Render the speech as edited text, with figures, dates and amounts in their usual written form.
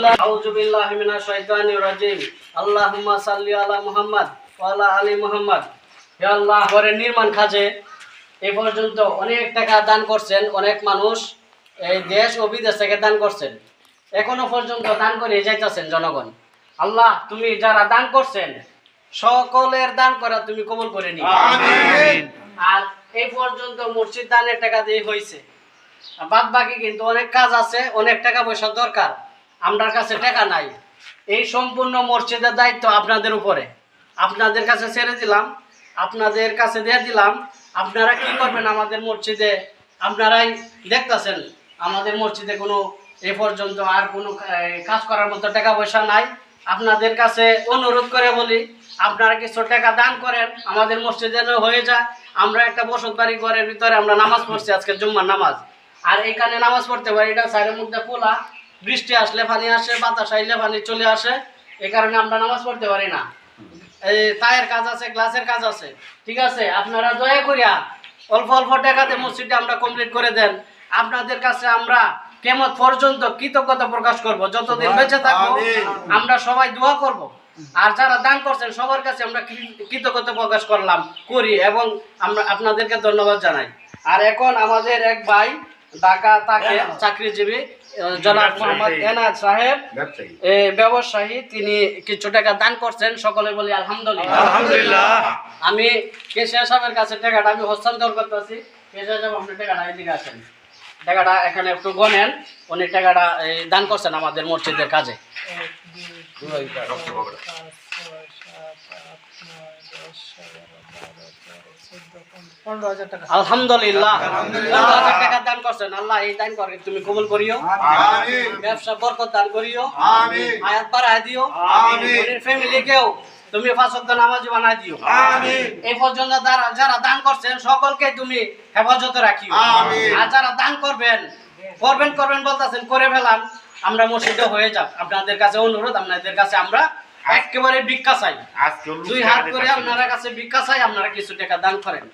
বিসমিল্লাহ আউযু বিল্লাহি মিনাশ শাইতানির রাজিম। আল্লাহুম্মা সাল্লি আলা মুহাম্মাদ ওয়া আলা আলি মুহাম্মাদ। হে আল্লাহ, ঘরের নির্মাণ কাজে এই পর্যন্ত অনেক টাকা দান করছেন, অনেক মানুষ এই দেশ ও বিদেশ থেকে দান করছেন, এখনো পর্যন্ত দান করে যাইতেছেন জনগণ। আল্লাহ, তুমি যারা দান করছেন সকলের দান করা তুমি কবুল করে নিও, আমিন। আর এই পর্যন্ত মসজিদ দানের টাকা দিয়ে হয়েছে, বাদ বাকি কিন্তু অনেক কাজ আছে, অনেক টাকা পয়সা দরকার, আমার কাছে টাকা নাই। এই সম্পূর্ণ মসজিদের দায়িত্ব আপনাদের উপরে, আপনাদের কাছে ছেড়ে দিলাম, আপনাদের কাছে দিয়ে দিলাম। আপনারা কি করবেন আমাদের মসজিদে? আপনারাই দেখতেছেন আমাদের মসজিদে কোনো এ পর্যন্ত আর কোনো কাজ করার মতো টাকা পয়সা নাই। আপনাদের কাছে অনুরোধ করে বলি, আপনারা কিছু টাকা দান করেন, আমাদের মসজিদে হয়ে যায়। আমরা একটা বসত বাড়ি ঘরের ভিতরে আমরা নামাজ পড়ছি, আজকে জুম্মার নামাজ, আর এখানে নামাজ পড়তে পারি, এটা সাইডের মধ্যে খোলা, বৃষ্টি আসলে পানি আসে, বাতাস আইলে পানি চলে আসে, এই কারণে আমরা নামাজ পড়তে পারি না। এই তায়ের কাজ আছে, গ্লাসের কাজ আছে, ঠিক আছে? আপনারা দয়া করিয়া অল্প অল্প টাকাতে মসজিদটা আমরা কমপ্লিট করে দেন। আপনাদের কাছে আমরা কিয়ামত পর্যন্ত কৃতজ্ঞতা প্রকাশ করব, যতদিন বেঁচে থাকবো আমরা সবাই দোয়া করব। আর যারা দান করছেন সবার কাছে আমরা কৃতজ্ঞতা প্রকাশ করি এবং আমরা আপনাদেরকে ধন্যবাদ জানাই। আর এখন আমাদের এক ভাই ঢাকা থাকে চাকরিজীবী জনাব মোহাম্মদ এনায়েত সাহেব, ব্যবসায়ী, তিনি কিছু টাকা দান করছেন, সকলে বলি আলহামদুলিল্লাহ। আমি কেশিয়া সাহেবের কাছে টাকাটা আমি হস্তান্তর করতেছি। কেশিয়া সাহেব, আপনি টাকাটা এদিকে আসেন, টাকাটা এখানে একটু গনেন। উনি টাকাটা দান করছেন আমাদের মসজিদের কাজে। আলহামদুলিল্লাহ, 15,000 টাকা দান করছেন। আল্লাহ এই দান করে তুমি কবুল করিও, ব্যবসা বরকত দান করিও, আয়াত বাড়ায় দিও, ফ্যামিলিকেও তুমি 5 ওয়াক্ত নামাজি বানাই দিও। এই পর্যন্ত যারা দান করছেন সকলকে তুমি হেফাজতে রাখিও। আর যারা দান করবেন বলতেছেন, করে ফেলান, আমরা মসজিদে হয়ে যাক। আপনাদের কাছে অনুরোধ, আপনাদের কাছে আমরা একেবারে ভিক্ষা চাই, 2 হাত করে আপনার কাছে ভিক্ষা চাই, আপনারা কিছু টাকা দান করেন।